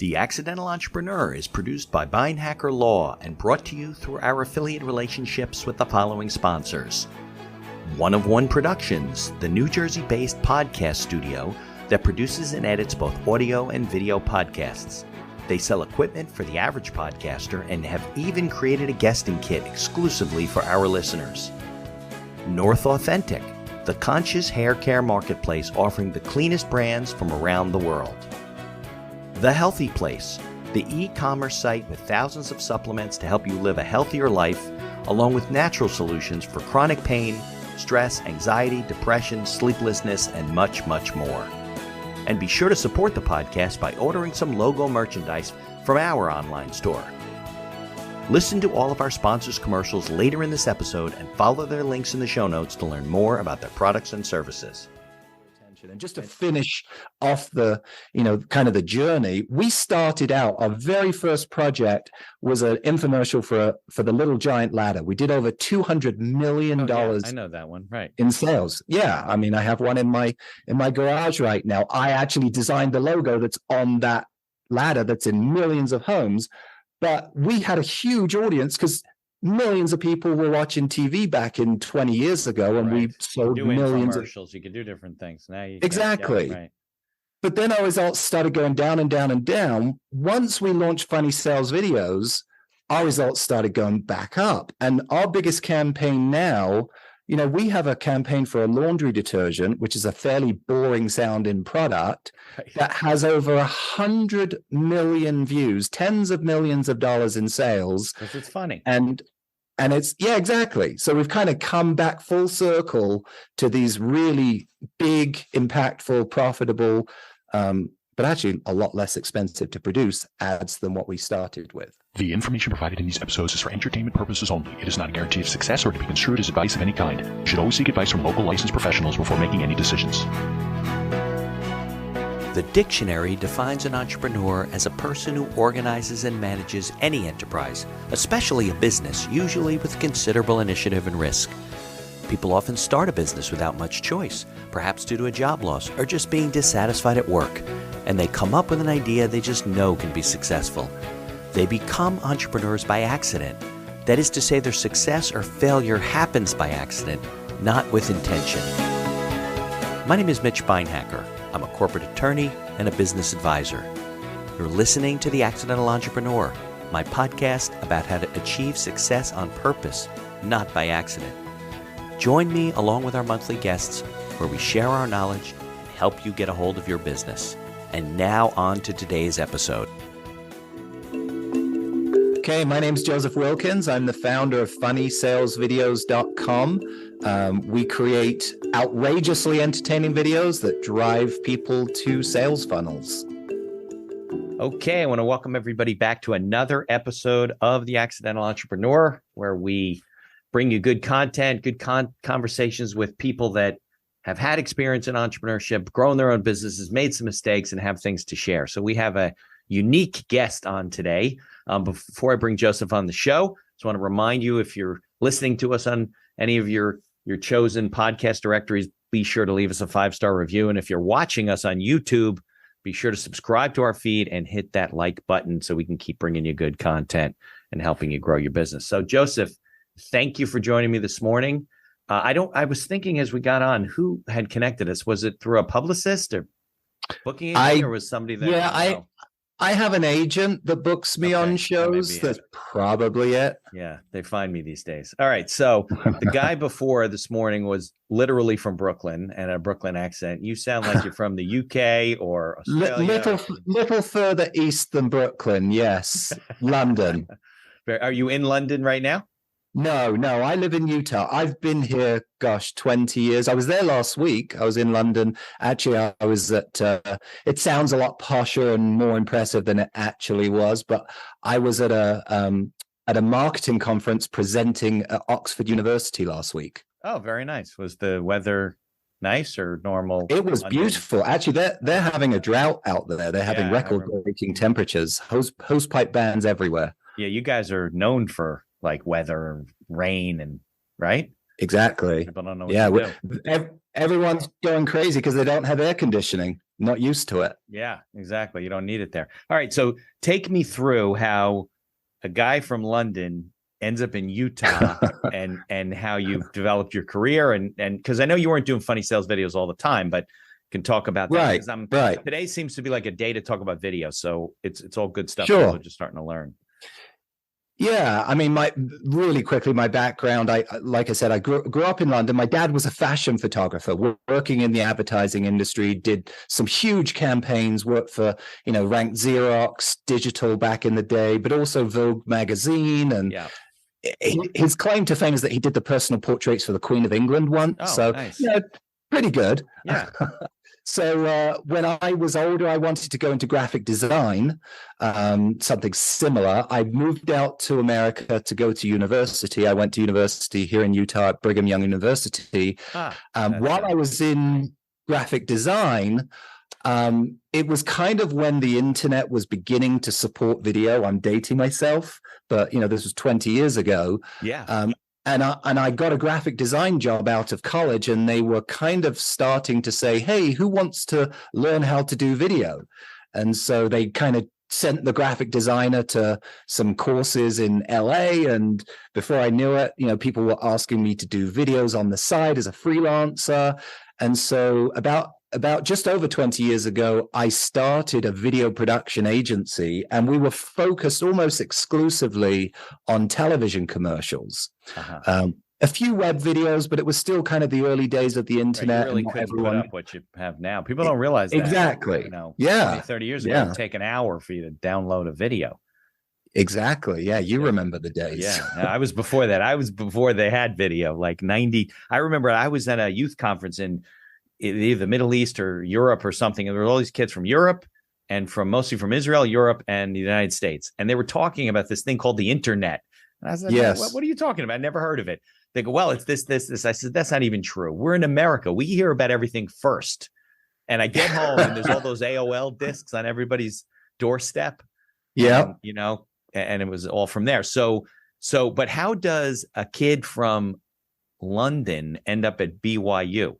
The Accidental Entrepreneur is produced by Beinhacker Law and brought to you through our affiliate relationships with the following sponsors. One of One Productions, the New Jersey-based podcast studio that produces and edits both audio and video podcasts. They sell equipment for the average podcaster and have even created a guesting kit exclusively for our listeners. North Authentic, the conscious hair care marketplace offering the cleanest brands from around the world. The Healthy Place, the e-commerce site with thousands of supplements to help you live a healthier life, along with natural solutions for chronic pain, stress, anxiety, depression, sleeplessness, and much, much more. And be sure to support the podcast by ordering some logo merchandise from our online store. Listen to all of our sponsors' commercials later in this episode and follow their links in the show notes to learn more about their products and services. And just to finish off the, kind of the journey, we started out, our very first project was an infomercial for the Little Giant ladder. We did over $200 million. I know that one, right? In sales. Yeah. I mean, I have one in my garage right now. I actually designed the logo that's on that ladder that's in millions of homes, but we had a huge audience because millions of people were watching TV back in 20 years ago, and we sold millions of commercials. You could do different things. Now you exactly. Right. But then our results started going down and down and down. Once we launched Funny Sales Videos, our results started going back up. And our biggest campaign now, we have a campaign for a laundry detergent, which is a fairly boring sounding product that has over 100 million views, tens of millions of dollars in sales. Because it's funny. And it's, yeah, exactly. So we've kind of come back full circle to these really big, impactful, profitable, but actually a lot less expensive to produce ads than what we started with. The information provided in these episodes is for entertainment purposes only. It is not a guarantee of success or to be construed as advice of any kind. You should always seek advice from local licensed professionals before making any decisions. The dictionary defines an entrepreneur as a person who organizes and manages any enterprise, especially a business, usually with considerable initiative and risk. People often start a business without much choice, perhaps due to a job loss or just being dissatisfied at work, and they come up with an idea they just know can be successful. They become entrepreneurs by accident. That is to say, their success or failure happens by accident, not with intention. My name is Mitch Beinhacker. I'm a corporate attorney and a business advisor. You're listening to The Accidental Entrepreneur, my podcast about how to achieve success on purpose, not by accident. Join me along with our monthly guests where we share our knowledge and help you get a hold of your business. And now on to today's episode. Okay, my name's Joseph Wilkins. I'm the founder of funnysalesvideos.com. We create outrageously entertaining videos that drive people to sales funnels. Okay, I want to welcome everybody back to another episode of The Accidental Entrepreneur, where we bring you good content, good conversations with people that have had experience in entrepreneurship, grown their own businesses, made some mistakes, and have things to share. So we have a unique guest on today. Before I bring Joseph on the show, I just want to remind you, if you're listening to us on any of your chosen podcast directories, be sure to leave us a 5-star review. And if you're watching us on YouTube, be sure to subscribe to our feed and hit that like button so we can keep bringing you good content and helping you grow your business. So Joseph, thank you for joining me this morning. I was thinking as we got on, who had connected us? Was it through a publicist or booking agent, or was somebody that? Yeah, I have an agent that books me on shows. That's probably it. Yeah, they find me these days. All right. So the guy before this morning was literally from Brooklyn and a Brooklyn accent. You sound like you're from the UK or Australia. Little further east than Brooklyn. Yes. London. Are you in London right now? No, I live in Utah. I've been here, 20 years. I was there last week. I was in London. Actually, I was at, it sounds a lot posher and more impressive than it actually was, but I was at a marketing conference presenting at Oxford University last week. Oh, very nice. Was the weather nice or normal? It was beautiful. Actually, they're having a drought out there. They're having record-breaking temperatures, hose pipe bans everywhere. Yeah, you guys are known for like weather and rain, and right? Exactly. People don't know what to do. Everyone's going crazy because they don't have air conditioning. not used to it. Yeah, exactly. You don't need it there. All right. So take me through how a guy from London ends up in Utah and how you've developed your career. And because I know you weren't doing funny sales videos all the time, but can talk about that. Right. Today seems to be like a day to talk about video. So it's all good stuff. Sure. People are just starting to learn. Yeah, I mean, really quickly, my background, like I said, I grew up in London. My dad was a fashion photographer working in the advertising industry, did some huge campaigns, worked for, ranked Xerox, digital back in the day, but also Vogue magazine. And his claim to fame is that he did the personal portraits for the Queen of England once. Oh, so, nice. Pretty good. Yeah. So when I was older, I wanted to go into graphic design, something similar. I moved out to America to go to university. I went to university here in Utah at Brigham Young University. While I was in graphic design, it was kind of when the internet was beginning to support video. I'm dating myself, but this was 20 years ago. Yeah. And I got a graphic design job out of college, and they were kind of starting to say, hey, who wants to learn how to do video? And so they kind of sent the graphic designer to some courses in LA. And before I knew it, people were asking me to do videos on the side as a freelancer. And so about just over 20 years ago, I started a video production agency, and we were focused almost exclusively on television commercials. A few web videos, but it was still kind of the early days of the internet. You really couldn't put up what you have now. People don't realize that. Exactly. 20, 30 years ago, it would take an hour for you to download a video. Exactly. Yeah, you remember the days. Yeah, I was before that. I was before they had video, like 90. I remember I was at a youth conference in either the Middle East or Europe or something. And there were all these kids from Europe and mostly from Israel, Europe, and the United States. And they were talking about this thing called the internet. And I said, yes. What are you talking about? I never heard of it. They go, well, it's this. I said, that's not even true. We're in America. We hear about everything first. And I get home and there's all those AOL discs on everybody's doorstep. Yeah. And it was all from there. So, but how does a kid from London end up at BYU?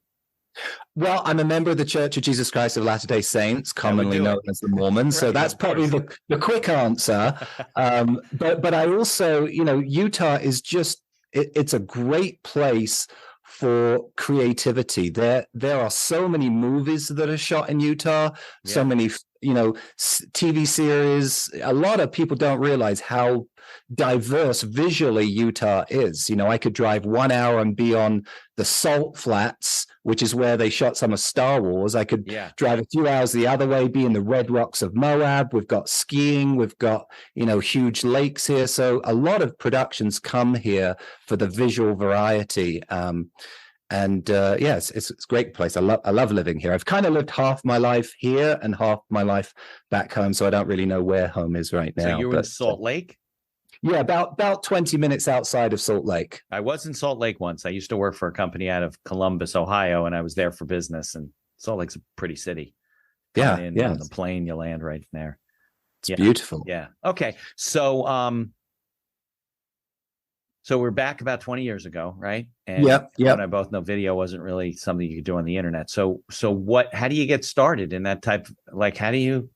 Well, I'm a member of the Church of Jesus Christ of Latter-day Saints, commonly known as the Mormons. So that's probably the quick answer. But I also, Utah is just, it's a great place for creativity. There are so many movies that are shot in Utah, so many, TV series. A lot of people don't realize how diverse visually Utah is. I could drive 1 hour and be on the Salt Flats, which is where they shot some of Star Wars. I could drive a few hours the other way, be in the Red Rocks of Moab. We've got skiing. We've got, huge lakes here. So a lot of productions come here for the visual variety. It's a great place. I love living here. I've kind of lived half my life here and half my life back home, so I don't really know where home is right now. So you were in Salt Lake? Yeah, about 20 minutes outside of Salt Lake. I was in Salt Lake once. I used to work for a company out of Columbus, Ohio, and I was there for business. And Salt Lake's a pretty city. On the plane, you land right there. It's beautiful. Yeah. Okay. So, so we're back about 20 years ago, right? And you and I both know video wasn't really something you could do on the internet. So how do you get started in that type? Like, how do you,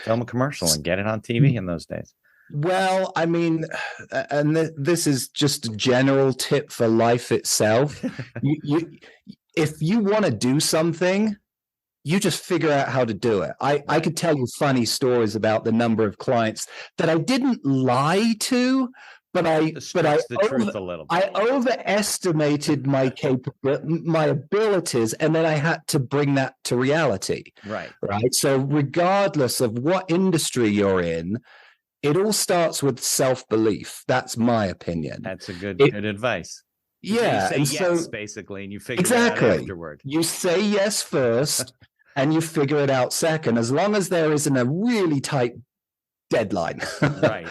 film a commercial and get it on TV in those days? Well, I mean, and this is just a general tip for life itself. If you want to do something, you just figure out how to do it. I could tell you funny stories about the number of clients that I didn't lie to, but I overestimated my abilities, and then I had to bring that to reality. Right. So regardless of what industry you're in, it all starts with self-belief. That's my opinion. That's a good advice. Yeah. You say yes, basically, and you figure it out afterward. You say yes first, and you figure it out second, as long as there isn't a really tight deadline. Right.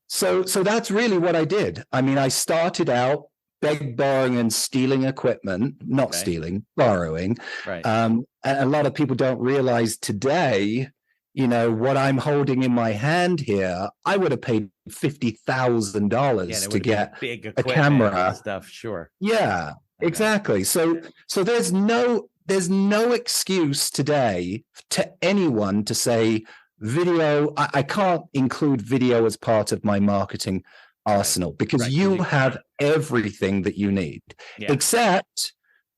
So that's really what I did. I mean, I started out borrowing and stealing equipment, not stealing, borrowing. Right. And a lot of people don't realize today, what I'm holding in my hand here, I would have paid $50,000 to get big a camera and stuff. Sure. Yeah, exactly. So there's no there's no excuse today to anyone to say video. I can't include video as part of my marketing arsenal because you have everything that you need, except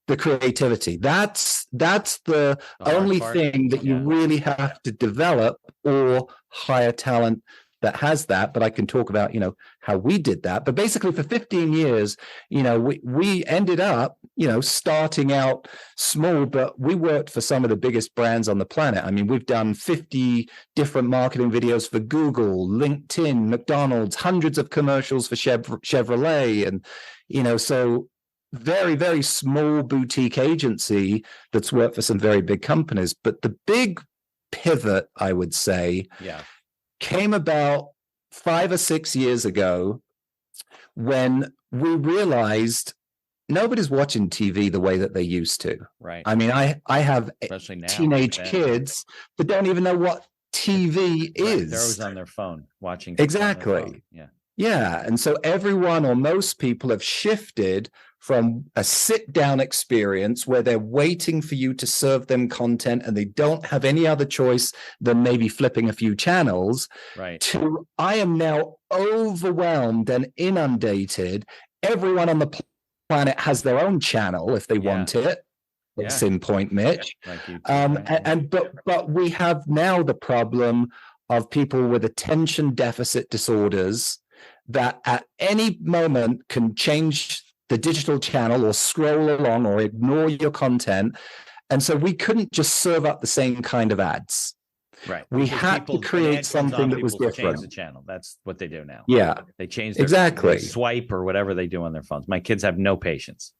the creativity. That's the only thing that you really have to develop or hire talent that has that. But I can talk about, how we did that. But basically for 15 years, we ended up, starting out small, but we worked for some of the biggest brands on the planet. I mean, we've done 50 different marketing videos for Google, LinkedIn, McDonald's, hundreds of commercials for Chevrolet. And, so very, very small boutique agency that's worked for some very big companies. But the big pivot, I would say, came about 5 or 6 years ago when we realized nobody's watching TV the way that they used to. Right. I mean, I have teenage kids that don't even know what TV is. They're always on their phone watching. Exactly. Yeah. And so everyone or most people have shifted from a sit-down experience where they're waiting for you to serve them content and they don't have any other choice than maybe flipping a few channels, to I am now overwhelmed and inundated. Everyone on the planet has their own channel if they want it. It's in point, Mitch. But we have now the problem of people with attention deficit disorders that at any moment can change the digital channel or scroll along or ignore your content. And so we couldn't just serve up the same kind of ads. Right. We had to create something that was different. Change the channel. That's what they do now. Yeah. They change their swipe or whatever they do on their phones. My kids have no patience.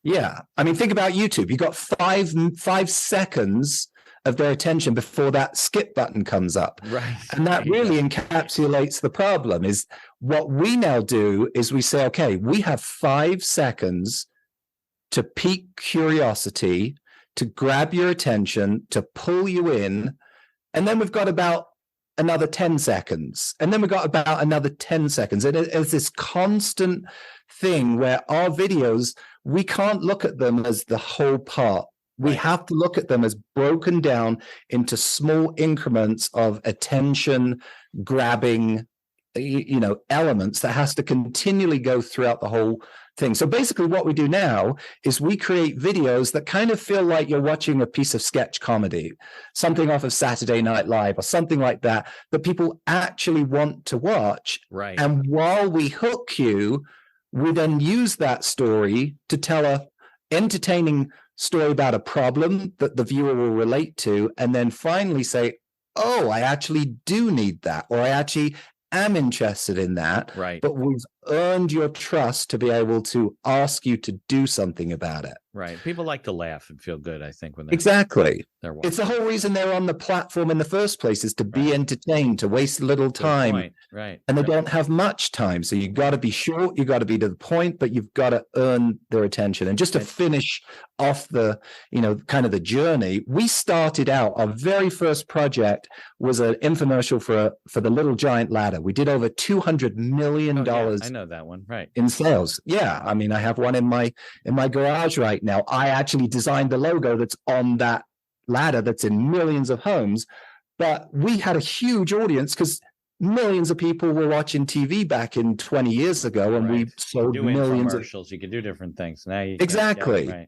Yeah. I mean, think about YouTube. You got five seconds of their attention before that skip button comes up. Right. And that really encapsulates the problem. Is what we now do is we say, okay, we have 5 seconds to pique curiosity, to grab your attention, to pull you in. And then we've got about another 10 seconds. And then we've got about another 10 seconds. And it's this constant thing where our videos, we can't look at them as the whole part. We have to look at them as broken down into small increments of attention grabbing, elements that has to continually go throughout the whole thing. So basically what we do now is we create videos that kind of feel like you're watching a piece of sketch comedy, something off of Saturday Night Live or something like that, that people actually want to watch. Right. And while we hook you, we then use that story to tell a entertaining story about a problem that the viewer will relate to, and then finally say, oh, I actually do need that, or I actually am interested in that. Right. But we've earned your trust to be able to ask you to do something about it. Right. People like to laugh and feel good, I think, when they're watching. It's the whole reason they're on the platform in the first place, is to be entertained, to waste a little time. Right. And they don't have much time. So you got to be short, you got to be to the point, but you've got to earn their attention. And just to finish off the, kind of the journey, we started out, our very first project was an infomercial for the Little Giant Ladder. We did over $200 million. I know that one. Right. In sales. Yeah. I mean, I have one in my garage right now. I actually designed the logo that's on that ladder that's in millions of homes. But we had a huge audience because millions of people were watching TV back in 20 years ago, and we sold millions of commercials. You could do different things. Now you exactly.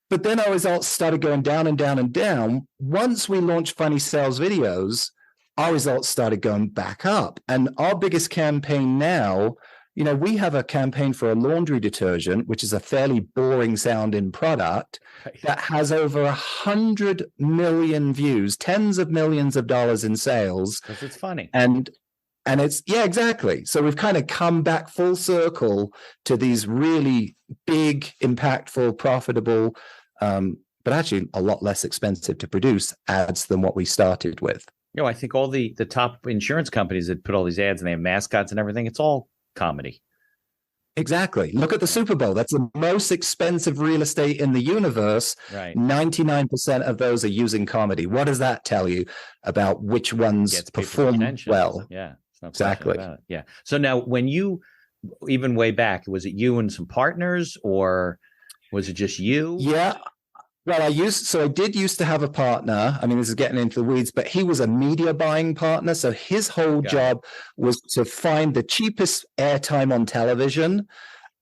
But then our results started going down and down and down. Once we launched Funny Sales Videos, our results started going back up. And our biggest campaign now, we have a campaign for a laundry detergent, which is a fairly boring sounding product that has over 100 million views, tens of millions of dollars in sales. Because it's funny. And it's, exactly. So we've kind of come back full circle to these really big, impactful, profitable, but actually a lot less expensive to produce ads than what we started with. I think all the top insurance companies that put all these ads and they have mascots and everything, it's all comedy. Exactly. Look at the Super Bowl. That's the most expensive real estate in the universe. Right. 99% of those are using comedy. What does that tell you about which ones perform well? Yeah. No exactly. About it. Yeah. So now when you, even way back, was it you and some partners, or was it just you? Yeah. Well, I did used to have a partner. I mean, this is getting into the weeds, but he was a media buying partner. So his whole job was to find the cheapest airtime on television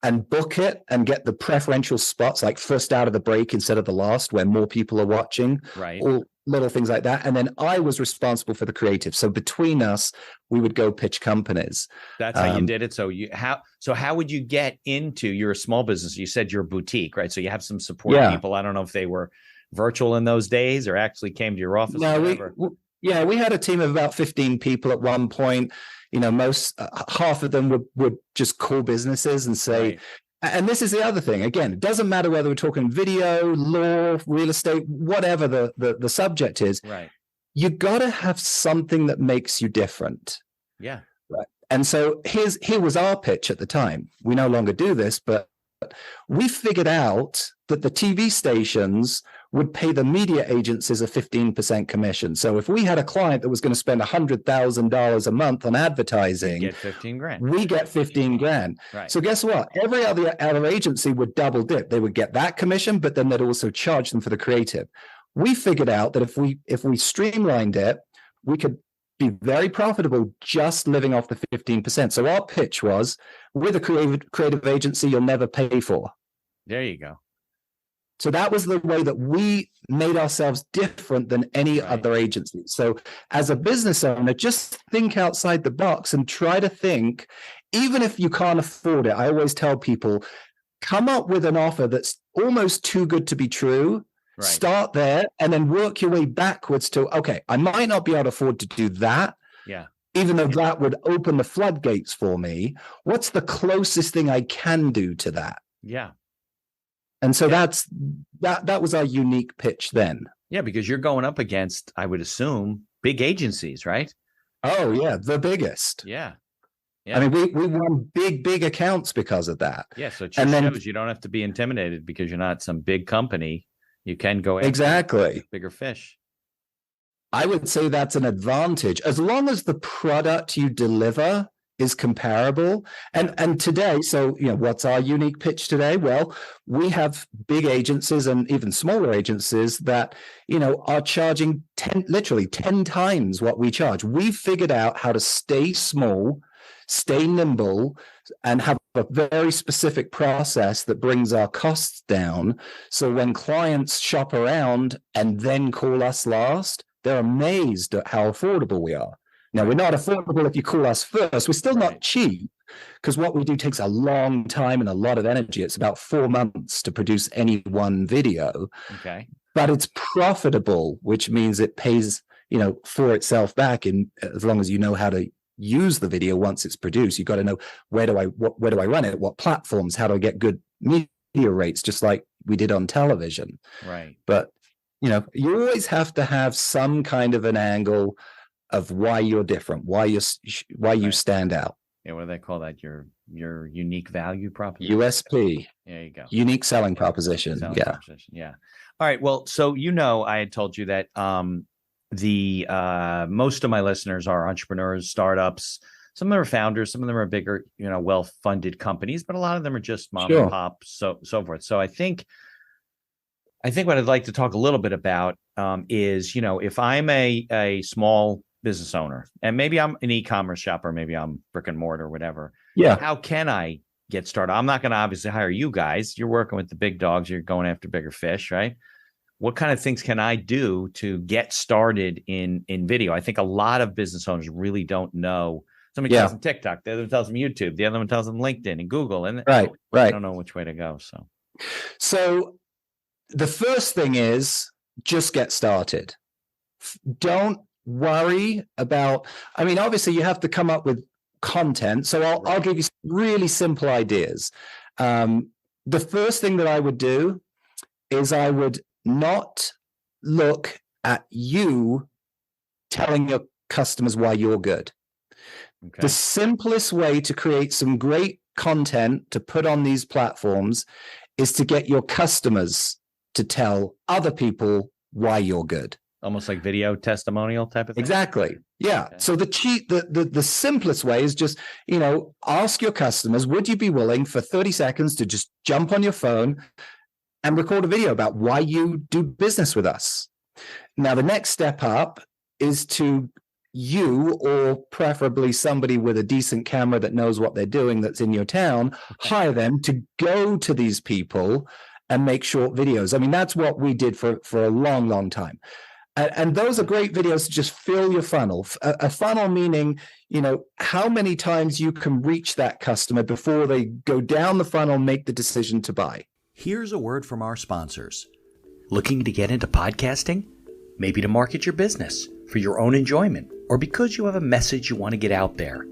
and book it and get the preferential spots, like first out of the break instead of the last, where more people are watching, Right. all little things like that. And then I was responsible for the creative. So between us, we would go pitch companies. That's how you did it. So how would you get into, you're a small business. You said you're a boutique, right? So you have some support people. I don't know if they were virtual in those days or actually came to your office. No, we had a team of about 15 people at one point. Most half of them would just call businesses and say, right. And this is the other thing. Again, it doesn't matter whether we're talking video, law, real estate, whatever the subject is. Right. You got to have something that makes you different. Yeah. Right. And so here was our pitch at the time. We no longer do this, but we figured out that the TV stations would pay the media agencies a 15% commission. So if we had a client that was going to spend $100,000 a month on advertising, get 15 grand. We get 15 grand. Right. So guess what? Every other agency would double dip. They would get that commission, but then they'd also charge them for the creative. We figured out that if we streamlined it, we could be very profitable just living off the 15%. So our pitch was, with a creative agency you'll never pay for. There you go. So that was the way that we made ourselves different than any other agency. So as a business owner, just think outside the box and try to think, even if you can't afford it, I always tell people, come up with an offer that's almost too good to be true. Right. Start there and then work your way backwards to, okay, I might not be able to afford to do that. Yeah. Even though that would open the floodgates for me, what's the closest thing I can do to that? Yeah. And so that was our unique pitch then. Yeah, because you're going up against, I would assume, big agencies, right? Oh, yeah, the biggest. Yeah. I mean, we won big accounts because of that. Yeah, so it shows you don't have to be intimidated because you're not some big company. You can go after bigger fish. I would say that's an advantage. As long as the product you deliver is comparable. And today, so what's our unique pitch today? Well, we have big agencies and even smaller agencies that are charging literally 10 times what we charge. We've figured out how to stay small, stay nimble, and have a very specific process that brings our costs down. So when clients shop around and then call us last, they're amazed at how affordable we are. Now, we're not affordable if you call us first. We're still not cheap because what we do takes a long time and a lot of energy. It's about 4 months to produce any one video. Okay. But it's profitable, which means it pays, for itself back as long as you know how to use the video once it's produced. You've got to know where do I run it? What platforms? How do I get good media rates? Just like we did on television. Right. But, you always have to have some kind of an angle of why you're different, why you stand out. Yeah, what do they call that? Your unique value proposition. USP. There you go. Unique selling proposition. Yeah. All right. Well, so I had told you that the most of my listeners are entrepreneurs, startups. Some of them are founders. Some of them are bigger, well-funded companies, but a lot of them are just mom and pop, so forth. So I think what I'd like to talk a little bit about is, if I'm a small business owner and maybe I'm an e-commerce shopper, maybe I'm brick and mortar, whatever. Yeah. How can I get started? I'm not going to obviously hire you guys. You're working with the big dogs. You're going after bigger fish, right? What kind of things can I do to get started in video? I think a lot of business owners really don't know. Somebody tells them TikTok, the other one tells them YouTube, the other one tells them LinkedIn and Google, and right. I don't know which way to go. So the first thing is just get started. Don't worry about, obviously you have to come up with content. So I'll give you some really simple ideas. The first thing that I would do is I would not look at you telling your customers why you're good. Okay. The simplest way to create some great content to put on these platforms is to get your customers to tell other people why you're good. Almost like video testimonial type of thing. Exactly. Yeah. Okay. So the simplest way is just, ask your customers, would you be willing for 30 seconds to just jump on your phone, and record a video about why you do business with us. Now, the next step up is to you, or preferably somebody with a decent camera that knows what they're doing that's in your town, hire them to go to these people and make short videos. I mean, that's what we did for a long, long time. And those are great videos to just fill your funnel. A funnel meaning, how many times you can reach that customer before they go down the funnel, make the decision to buy. Here's a word from our sponsors. Looking to get into podcasting? Maybe to market your business for your own enjoyment, or because you have a message you want to get out there.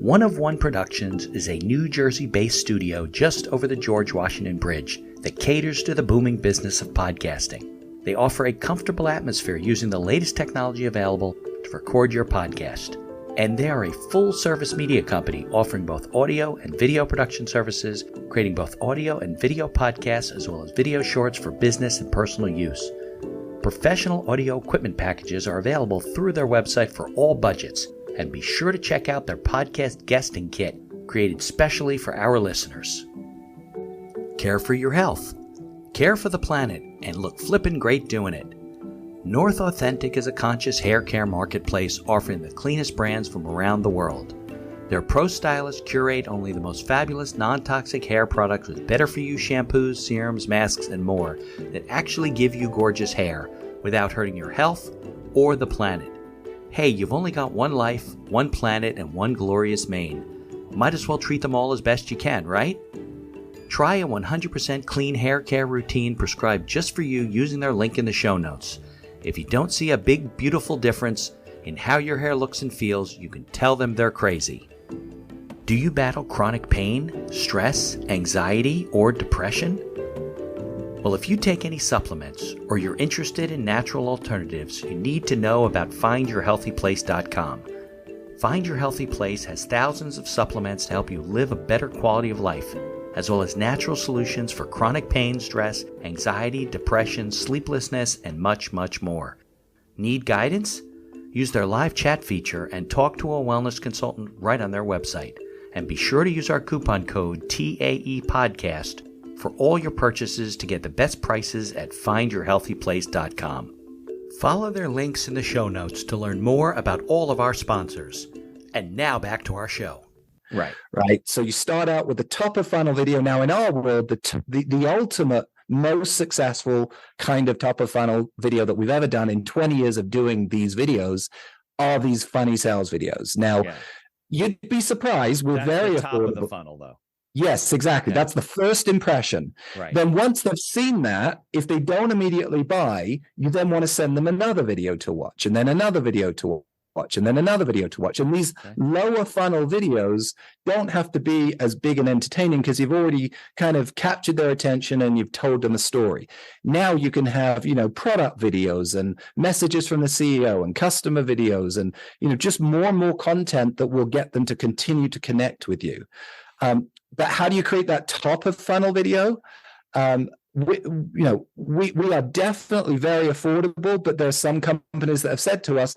One of One Productions is a New Jersey-based studio just over the George Washington Bridge that caters to the booming business of podcasting. They offer a comfortable atmosphere using the latest technology available to record your podcast. And they are a full-service media company offering both audio and video production services, creating both audio and video podcasts as well as video shorts for business and personal use. Professional audio equipment packages are available through their website for all budgets, and be sure to check out their podcast guesting kit, created specially for our listeners. Care for your health, care for the planet, and look flippin' great doing it. North Authentic is a conscious hair care marketplace offering the cleanest brands from around the world. Their pro stylists curate only the most fabulous non-toxic hair products with better-for-you shampoos, serums, masks, and more that actually give you gorgeous hair without hurting your health or the planet. Hey, you've only got one life, one planet, and one glorious mane. Might as well treat them all as best you can, right? Try a 100% clean hair care routine prescribed just for you using their link in the show notes. If you don't see a big, beautiful difference in how your hair looks and feels, you can tell them they're crazy. Do you battle chronic pain, stress, anxiety, or depression? Well, if you take any supplements or you're interested in natural alternatives, you need to know about findyourhealthyplace.com. Find Your Healthy Place has thousands of supplements to help you live a better quality of life, as well as natural solutions for chronic pain, stress, anxiety, depression, sleeplessness, and much, much more. Need guidance? Use their live chat feature and talk to a wellness consultant right on their website. And be sure to use our coupon code TAEPodcast for all your purchases to get the best prices at findyourhealthyplace.com. Follow their links in the show notes to learn more about all of our sponsors. And now back to our show. Right. So you start out with the top of funnel video. Now, in our world, the ultimate, most successful kind of top of funnel video that we've ever done in 20 years of doing these videos are these funny sales videos. Now, you'd be surprised. We're very the top affordable. Of the funnel, though. Yes, exactly. That's the first impression. Right. Then once they've seen that, if they don't immediately buy, you then want to send them another video to watch, and then another video to watch, and then another video to watch. And these lower funnel videos don't have to be as big and entertaining because you've already kind of captured their attention and you've told them a story. Now you can have, product videos and messages from the CEO and customer videos and, just more and more content that will get them to continue to connect with you. But how do you create that top of funnel video? We are definitely very affordable, but there are some companies that have said to us,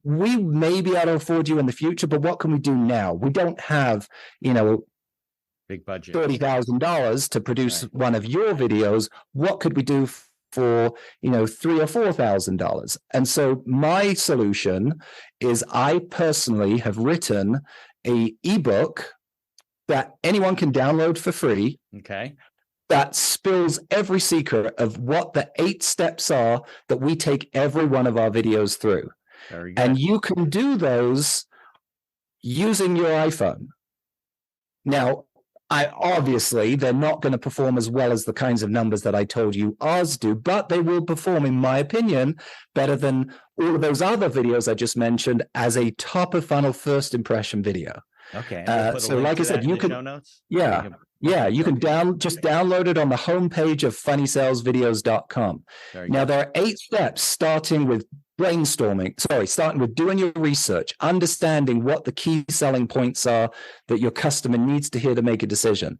we may be able to afford you in the future, but what can we do now? We don't have, big budget, $30,000 to produce one of your videos. What could we do for, $3,000 or $4,000? And so my solution is I personally have written a ebook that anyone can download for free. Okay. That spills every secret of what the 8 steps are that we take every one of our videos through. Very good. And you can do those using your iPhone. Now, obviously, they're not going to perform as well as the kinds of numbers that I told you ours do, but they will perform, in my opinion, better than all of those other videos I just mentioned as a top of funnel first impression video. Okay. So like I said, you can, show notes? you can download it on the homepage of funnysalesvideos.com. Now, there are 8 steps starting with doing your research, understanding what the key selling points are that your customer needs to hear to make a decision.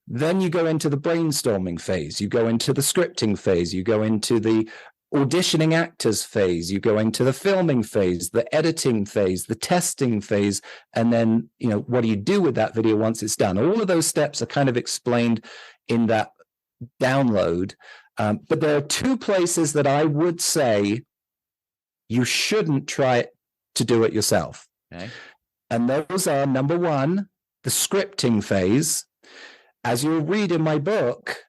Then you go into the brainstorming phase, you go into the scripting phase, you go into the auditioning actors phase, you go into the filming phase, the editing phase, the testing phase, and then, what do you do with that video once it's done? All of those steps are kind of explained in that download. But there are two places that I would say you shouldn't try to do it yourself. Okay. And those are, number one, the scripting phase. As you'll read in my book,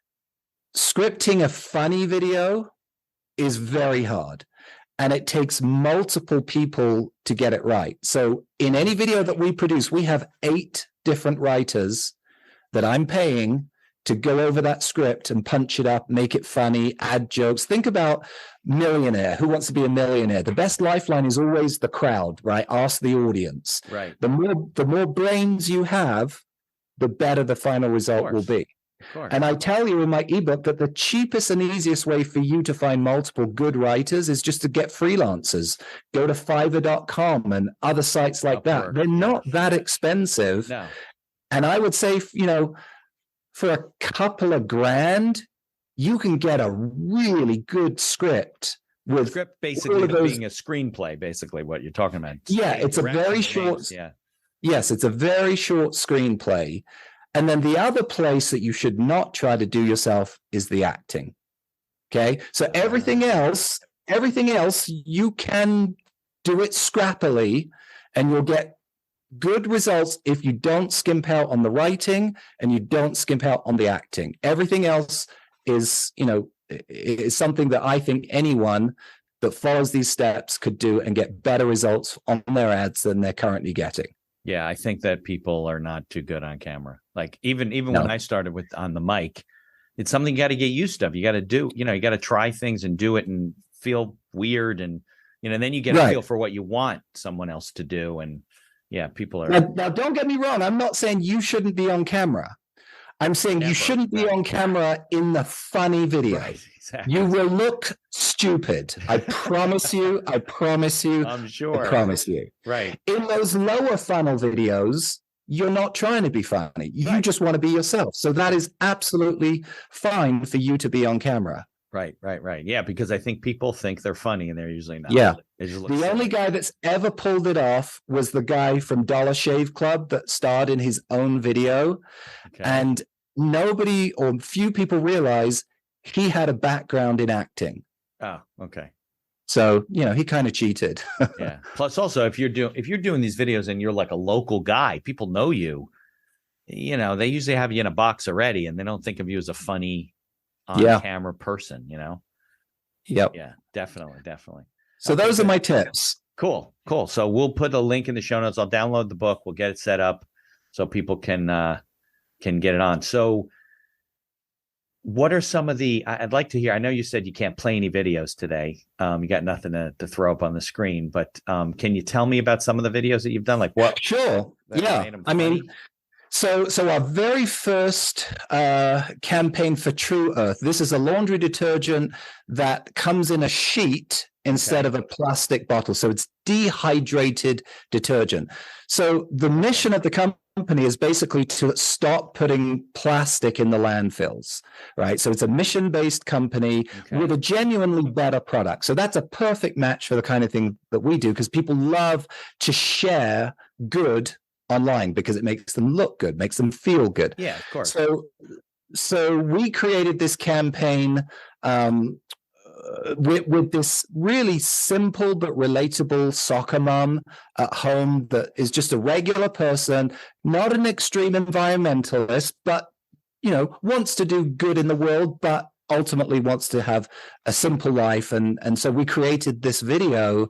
scripting a funny video is very hard, and it takes multiple people to get it right. So in any video that we produce, we have 8 different writers that I'm paying to go over that script and punch it up, make it funny, add jokes. Think about Millionaire. Who wants to be a millionaire? The best lifeline is always the crowd, right? Ask the audience. Right. The more brains you have, the better the final result will be. Of course. And I tell you in my ebook that the cheapest and easiest way for you to find multiple good writers is just to get freelancers. Go to Fiverr.com and other sites like that. They're not that expensive. No. And I would say, for a couple of grand, you can get a really good script. With script basically being a screenplay, basically what you're talking about. Yeah, it's a very short. Yeah. Yes, it's a very short screenplay. And then the other place that you should not try to do yourself is the acting. Okay. So everything else, you can do it scrappily, and you'll get good results if you don't skimp out on the writing and you don't skimp out on the acting. Everything else is, is something that I think anyone that follows these steps could do and get better results on their ads than they're currently getting. Yeah, I think that people are not too good on camera. Like even when I started on the mic, it's something you got to get used to. You got to do, you got to try things and do it and feel weird, and then you get a feel for what you want someone else to do. And yeah, people are now don't get me wrong. I'm not saying you shouldn't be on camera. I'm saying you shouldn't be on camera in the funny video. Right, exactly. You will look stupid. I promise you. I promise you. I'm sure. I promise you. Right. In those lower funnel videos, you're not trying to be funny. You just want to be yourself. So that is absolutely fine for you to be on camera. Right. Yeah, because I think people think they're funny and they're usually not. Yeah. The only guy that's ever pulled it off was the guy from Dollar Shave Club that starred in his own video. Okay. And nobody or few people realize he had a background in acting. Oh, okay. So, he kind of cheated. Yeah. Plus also, if you're doing these videos and you're like a local guy, people know you, they usually have you in a box already, and they don't think of you as a funny on-camera person, Yep. Yeah, definitely. So those are my tips. Cool. So we'll put a link in the show notes. I'll download the book. We'll get it set up so people can get it on. So what are some of I'd like to hear, I know you said you can't play any videos today. You got nothing to throw up on the screen, but can you tell me about some of the videos that you've done? Like what? Sure. Yeah. I mean, so our very first campaign for True Earth, this is a laundry detergent that comes in a sheet instead of a plastic bottle. So it's dehydrated detergent. So the mission of the company is basically to stop putting plastic in the landfills, right? So it's a mission-based company with a genuinely better product. So that's a perfect match for the kind of thing that we do, because people love to share good online because it makes them look good, makes them feel good. Yeah, of course. So we created this campaign with this really simple but relatable soccer mom at home that is just a regular person, not an extreme environmentalist, but wants to do good in the world, but ultimately wants to have a simple life. And so we created this video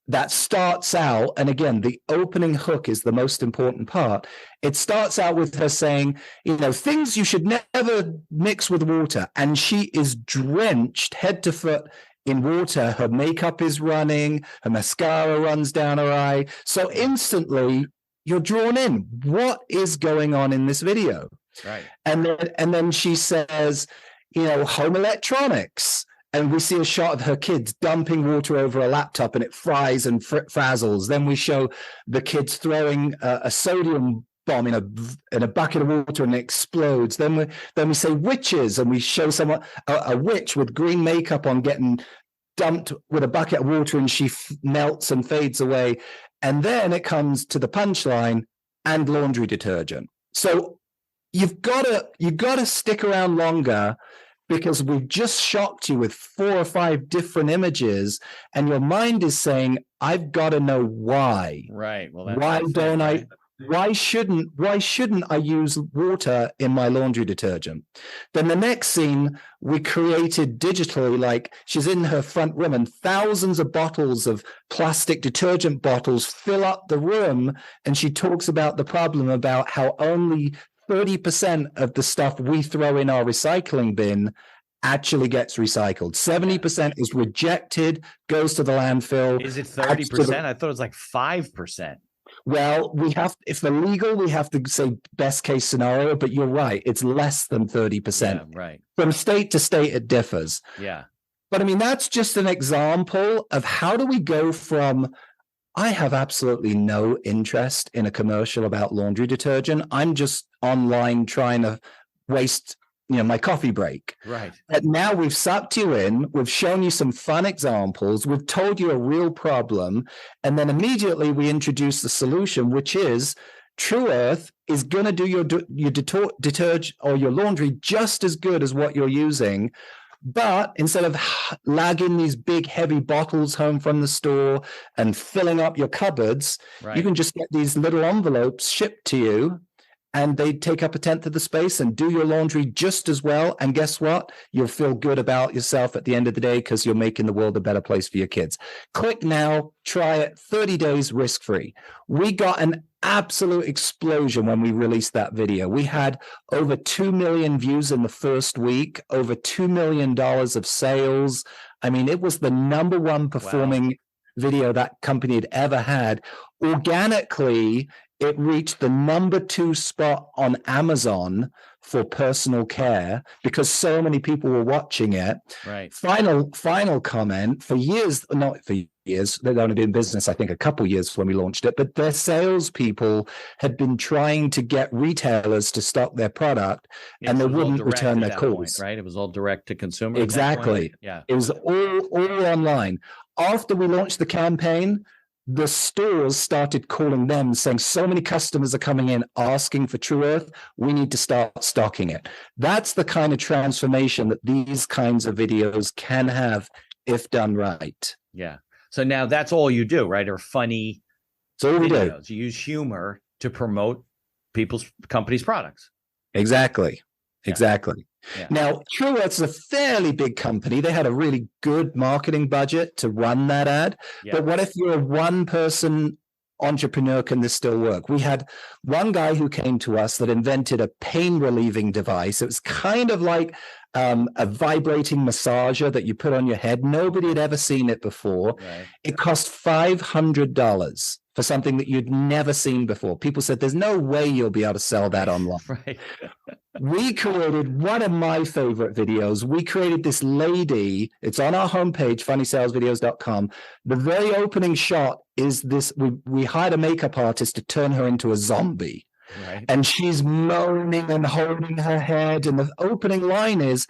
that starts out, and again, the opening hook is the most important part. It starts out with her saying, things you should never mix with water. And she is drenched head to foot in water. Her makeup is running, her mascara runs down her eye. So instantly you're drawn in. What is going on in this video? Right. And then she says, home electronics. And we see a shot of her kids dumping water over a laptop, and it fries and frazzles. Then we show the kids throwing a sodium bomb in a bucket of water, and it explodes. Then we say witches, and we show a witch with green makeup on getting dumped with a bucket of water, and she melts and fades away. And then it comes to the punchline, and laundry detergent. So you've got to stick around longer, because we've just shocked you with 4 or 5 different images, and your mind is saying, I've got to know why. Right. Well, Why don't I? Why shouldn't I use water in my laundry detergent? Then the next scene we created digitally, like she's in her front room and thousands of bottles of plastic detergent bottles fill up the room, and she talks about the problem about how only 30% of the stuff we throw in our recycling bin actually gets recycled. 70% is rejected, goes to the landfill. Is it 30%? I thought it was like 5%. Well, if they're legal, we have to say best case scenario, but you're right. It's less than 30%. Yeah, right. From state to state, it differs. Yeah. But I mean, that's just an example of how do we go from, I have absolutely no interest in a commercial about laundry detergent. I'm just online trying to waste my coffee break. Right. But now we've sucked you in, we've shown you some fun examples, we've told you a real problem, and then immediately we introduce the solution, which is True Earth is going to do your detergent or your laundry just as good as what you're using. But instead of lagging these big, heavy bottles home from the store and filling up your cupboards, you can just get these little envelopes shipped to you, and they take up 1/10 of the space and do your laundry just as well. And guess what? You'll feel good about yourself at the end of the day because you're making the world a better place for your kids. Click now, try it, 30 days risk-free. We got an absolute explosion when we released that video. We had over 2 million views in the first week, over $2 million of sales. I mean, it was the #1 performing video that company had ever had. Organically, it reached the #2 spot on Amazon for personal care because so many people were watching it. Right. Final comment, for years, not for years, they'd only been in business, I think, a couple years when we launched it, but their salespeople had been trying to get retailers to stock their product, and they wouldn't return their calls. Right. It was all direct to consumer. Exactly. Yeah. It was all online. After we launched the campaign, the stores started calling them saying, so many customers are coming in asking for True Earth, we need to start stocking it. That's the kind of transformation that these kinds of videos can have if done right. Yeah. So now that's all you do, right? Or funny So we do. You use humor to promote companies' products. Exactly. Exactly. Yeah. Now, True Earth's a fairly big company. They had a really good marketing budget to run that ad. Yeah. But what if you're a one-person entrepreneur? Can this still work? We had one guy who came to us that invented a pain-relieving device. It was kind of like a vibrating massager that you put on your head. Nobody had ever seen it before. Right. It cost $500 for something that you'd never seen before. People said, there's no way you'll be able to sell that online. Right. We created one of my favorite videos. We created this lady. It's on our homepage, funnysalesvideos.com. The very opening shot is this. We hired a makeup artist to turn her into a zombie. Right. And she's moaning and holding her head. And the opening line is,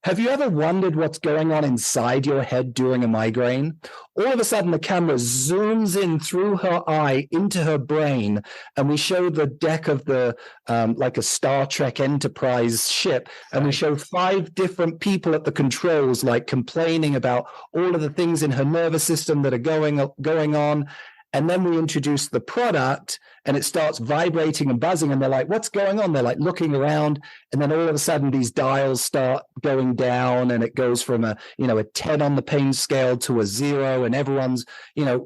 have you ever wondered what's going on inside your head during a migraine? All of a sudden, the camera zooms in through her eye into her brain, and we show the deck of the, like a Star Trek Enterprise ship, and we show 5 different people at the controls, like complaining about all of the things in her nervous system that are going on. And then we introduce the product, and it starts vibrating and buzzing, and they're like, what's going on? They're like looking around, and then all of a sudden these dials start going down, and it goes from a 10 on the pain scale to a 0, and everyone's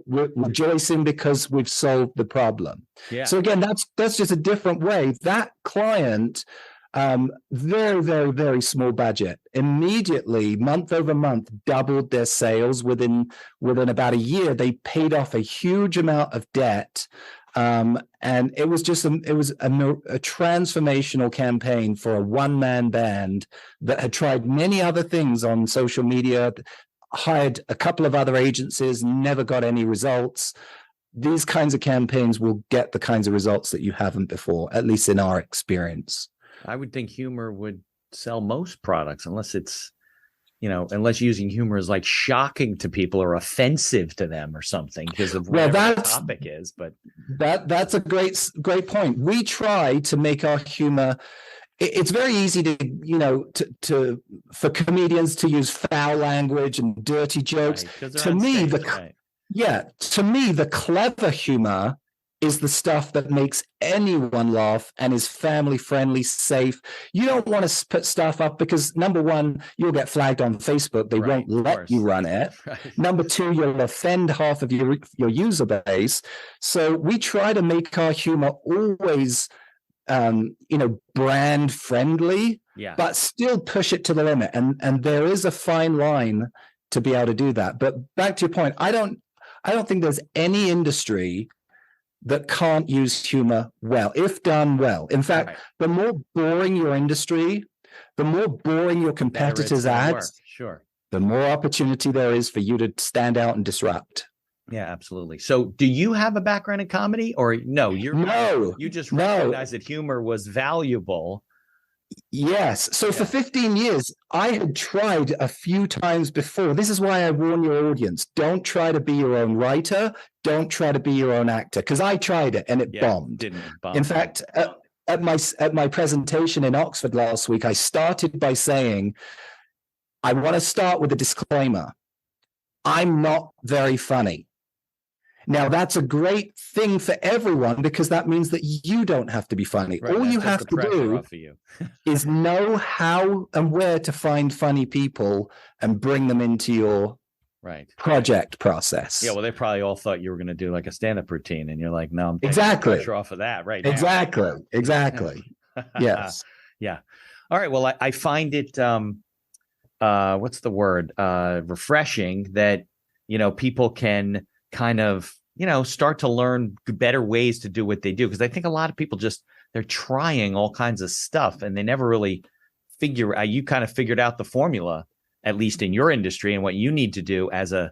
rejoicing because we've solved the problem. Yeah. So again, that's just a different way. That client, very, very, very small budget, immediately month over month doubled their sales. Within about a year, they paid off a huge amount of debt, and it was just a transformational campaign for a one-man band that had tried many other things on social media, hired a couple of other agencies, never got any results. These kinds of campaigns will get the kinds of results that you haven't before, at least in our experience. I would think humor would sell most products, unless it's, unless using humor is like shocking to people or offensive to them or something because of whatever the topic is. But that's a great point. We try to make our humor it's very easy to, for comedians to use foul language and dirty jokes. Right, 'cause they're To on me, stage, right. to me, the clever humor is the stuff that makes anyone laugh and is family friendly, safe. You don't want to put stuff up because, number one, you'll get flagged on Facebook. They Right, won't of let course. you run it. Right. Number two, you'll offend half of your user base. So we try to make our humor always, brand friendly, Yeah. but still push it to the limit. And there is a fine line to be able to do that. But back to your point, I don't think there's any industry that can't use humor well, if done well. In fact, Right. the more boring your industry, the more boring your Better it's competitors' gonna work. ads, Sure. the more opportunity there is for you to stand out and disrupt. Yeah, absolutely. So do you have a background in comedy, or no? You just recognized that humor was valuable. Yes. So for 15 years, I had tried a few times before. This is why I warn your audience. Don't try to be your own writer. Don't try to be your own actor. Because I tried it and it bombed. Didn't bomb. In fact, at my presentation in Oxford last week, I started by saying, I want to start with a disclaimer. I'm not very funny. Now, that's a great thing for everyone because that means that you don't have to be funny. Right, all you have to do is know how and where to find funny people and bring them into your project process. Yeah, well, they probably all thought you were going to do like a stand-up routine, and you're like, no, I'm taking exactly the pressure off of that right now. Exactly. Yes. Yeah. All right. Well, I find it, what's the word? Refreshing that, people can kind of, start to learn better ways to do what they do. Because I think a lot of people they're trying all kinds of stuff and they never really you kind of figured out the formula, at least in your industry, and what you need to do as a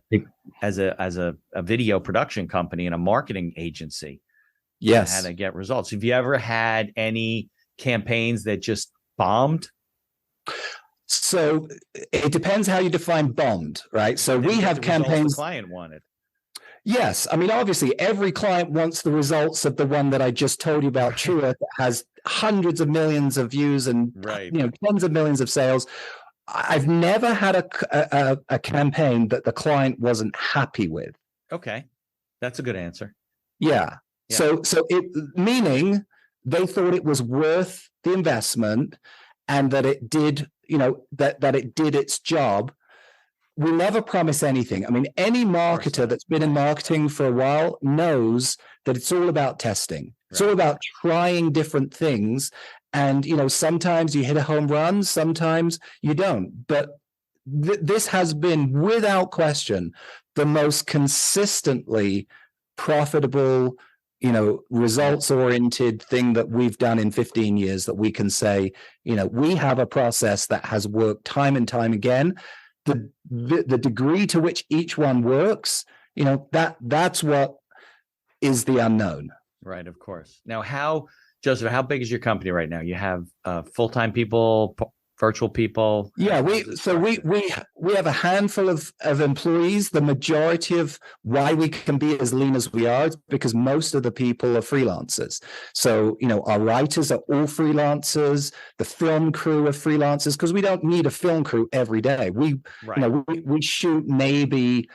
video production company and a marketing agency. Yes. How to get results. Have you ever had any campaigns that just bombed? So it depends how you define bombed, right? So we have campaigns the client wanted. Yes. I mean, obviously, every client wants the results of the one that I just told you about, Trueworth, that has hundreds of millions of views and tens of millions of sales. I've never had a campaign that the client wasn't happy with. Okay. That's a good answer. Yeah. So it meaning they thought it was worth the investment and that it did, that it did its job. We never promise anything. I mean, any marketer that's been in marketing for a while knows that it's all about testing. It's all about trying different things. And, sometimes you hit a home run, sometimes you don't. But this has been, without question, the most consistently profitable, results-oriented thing that we've done in 15 years that we can say, we have a process that has worked time and time again. The degree to which each one works, that's what is the unknown. Right, of course. Now, Joseph, how big is your company right now? You have full-time people, virtual people? Yeah, we have a handful of employees. The majority of why we can be as lean as we are is because most of the people are freelancers. So, our writers are all freelancers. The film crew are freelancers because we don't need a film crew every day. We shoot maybe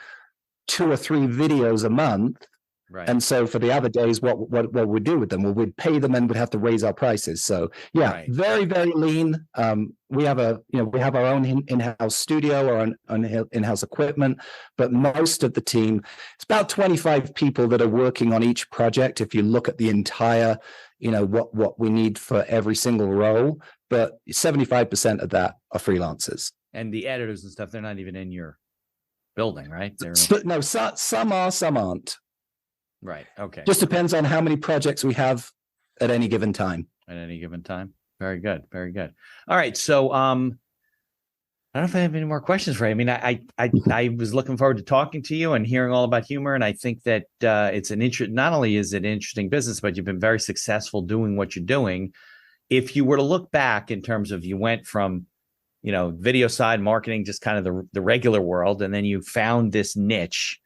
2 or 3 videos a month. Right. And so for the other days, what we do with them? Well, we'd pay them and we'd have to raise our prices. So very, very lean. We have our own in-house studio or own in-house equipment, but most of the team, it's about 25 people that are working on each project. If you look at the entire, what we need for every single role, but 75% of that are freelancers. And the editors and stuff, they're not even in your building, right? No, some are, some aren't. Right. Okay. Just depends on how many projects we have at any given time. At any given time. Very good. Very good. All right. So, I don't know if I have any more questions for you. I mean, I was looking forward to talking to you and hearing all about humor. And I think that it's not only is it an interesting business, but you've been very successful doing what you're doing. If you were to look back in terms of you went from, video side marketing, just kind of the regular world, and then you found this niche,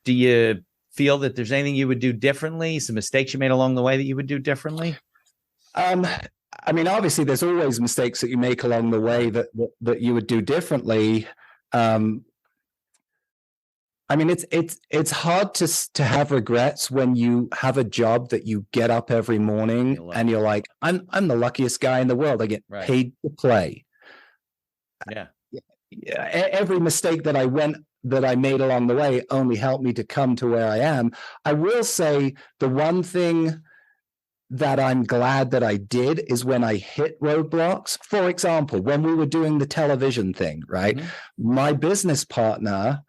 do you feel that there's anything you would do differently, some mistakes you made along the way that you would do differently? I mean, obviously, there's always mistakes that you make along the way that you would do differently. I mean, it's hard to have regrets when you have a job that you get up every morning and you're like, I'm the luckiest guy in the world. I get paid to play. Yeah. Every mistake that I made along the way only helped me to come to where I am. I will say the one thing that I'm glad that I did is when I hit roadblocks. For example, when we were doing the television thing, right? Mm-hmm. My business partner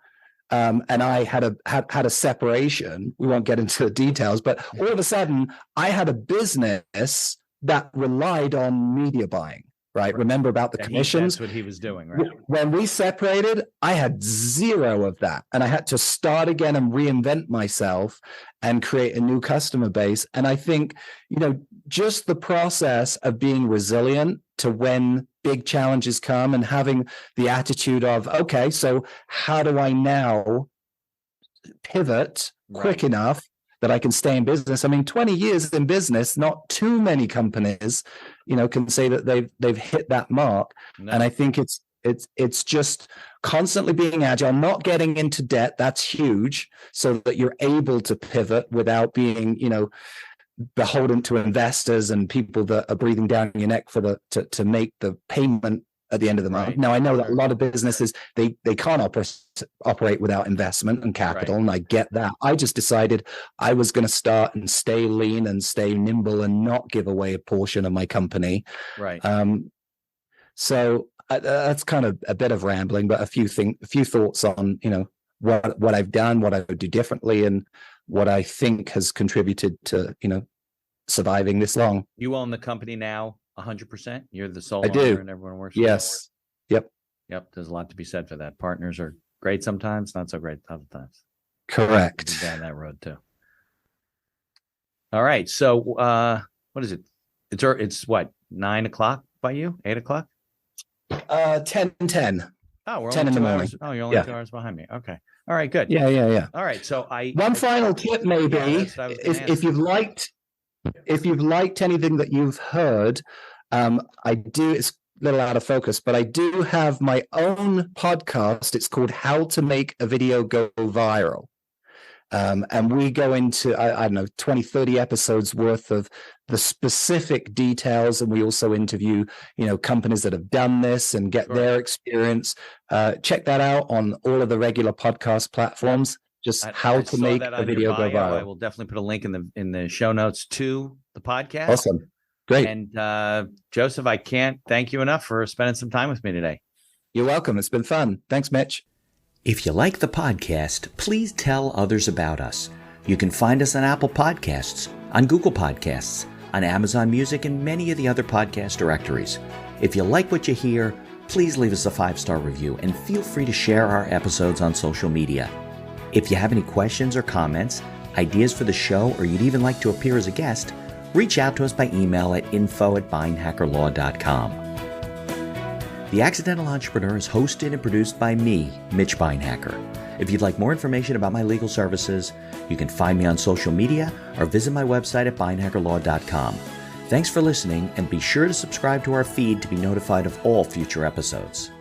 and I had a separation. We won't get into the details, but all of a sudden I had a business that relied on media buying. Right. Remember about the commissions? That's what he was doing, right? When we separated, I had zero of that. And I had to start again and reinvent myself and create a new customer base. And I think, just the process of being resilient to when big challenges come and having the attitude of, okay, so how do I now pivot quick enough that I can stay in business? I mean, 20 years in business, not too many companies, can say that they've hit that mark. No. And I think it's just constantly being agile, not getting into debt. That's huge, so that you're able to pivot without being, beholden to investors and people that are breathing down your neck to make the payment at the end of the month. Now, I know that a lot of businesses, they can't operate without investment and capital, and I get that. I just decided I was going to start and stay lean and stay nimble and not give away a portion of my company. Right. So that's kind of a bit of rambling, but a few thoughts on, what I've done, what I would do differently, and what I think has contributed to, surviving this long. You own the company now 100%? You're the sole owner and everyone works together? Yes. Yep. There's a lot to be said for that. Partners are great sometimes, not so great other times. Correct. Down that road too. All right. So what is it? It's what, 9 o'clock by you? 8 o'clock? 10:10. Oh, we're 10 only in the 2 morning. hours. Oh, you're only 2 hours behind me. Okay. All right, good. Yeah. All right. So one final tip, maybe, if you've liked anything that you've heard, it's a little out of focus, but I do have my own podcast. It's called How to Make a Video Go Viral. And we go into, I don't know, 20, 30 episodes worth of the specific details. And we also interview, companies that have done this and get their experience. Check that out on all of the regular podcast platforms. Just how to make a video go viral. I will definitely put a link in the show notes to the podcast. Awesome. Great. And Joseph, I can't thank you enough for spending some time with me today. You're welcome. It's been fun. Thanks, Mitch. If you like the podcast, please tell others about us. You can find us on Apple Podcasts, on Google Podcasts, on Amazon Music, and many of the other podcast directories. If you like what you hear, please leave us a 5-star review and feel free to share our episodes on social media. If you have any questions or comments, ideas for the show, or you'd even like to appear as a guest, reach out to us by email at info@beinhackerlaw.com. The Accidental Entrepreneur is hosted and produced by me, Mitch Beinhacker. If you'd like more information about my legal services, you can find me on social media or visit my website at beinhackerlaw.com. Thanks for listening, and be sure to subscribe to our feed to be notified of all future episodes.